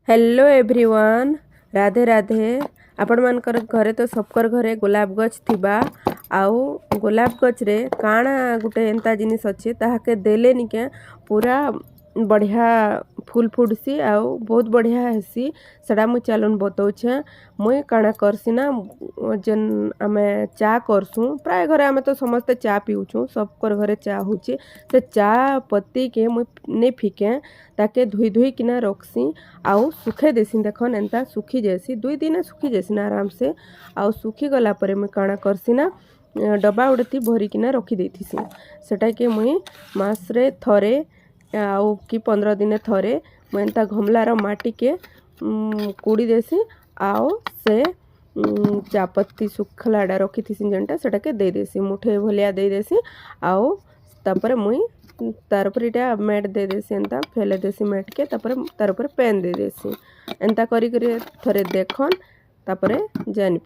Hello everyone Radhe Radhe. आपण मानकर घरे तो सबकर घरे गोलाप गछ थिबा आउ गोलाप गछ रे काଣା गुटे एंता जिनिस अच्छे ताहाके देले निके पूरा बढ़िया फूल फुटसी आउ बहुत बढ़िया हेसी। सेटा मुई चलन बतौछे। मुई काଣା करसी ना जेन आमे चा करसु प्राय घरे आमे तो समस्ते चा पीउछु सबकर घरे चा होची। से चा पत्ती के मुई ने फिके ताके धुई धुई किना रखसी आउ सुखे देसी। देखन एंता सुखी जैसी 2 दिन सुखी जैसी ना आराम से। आउ सुखी गला परे मुई काଣା करसी ना डब्बा उड़ती भरी किना रखी देथिसी। सेटा के मुई मासरे थरे आउ कि 15 दिन थरे मुई एंता घमलार माटी के कुड़ी देसी आउ से चापत्ती सुखलाडा रखी थी जेनटा सेटा के दे देसी मुठे भलिया दे देसी आउ तापर मुई तार पर इटा मैट दे देसी एंता फेले देसी मैट के तार पर पेन दे देसी एंता करी थरे देखन तापर जानी।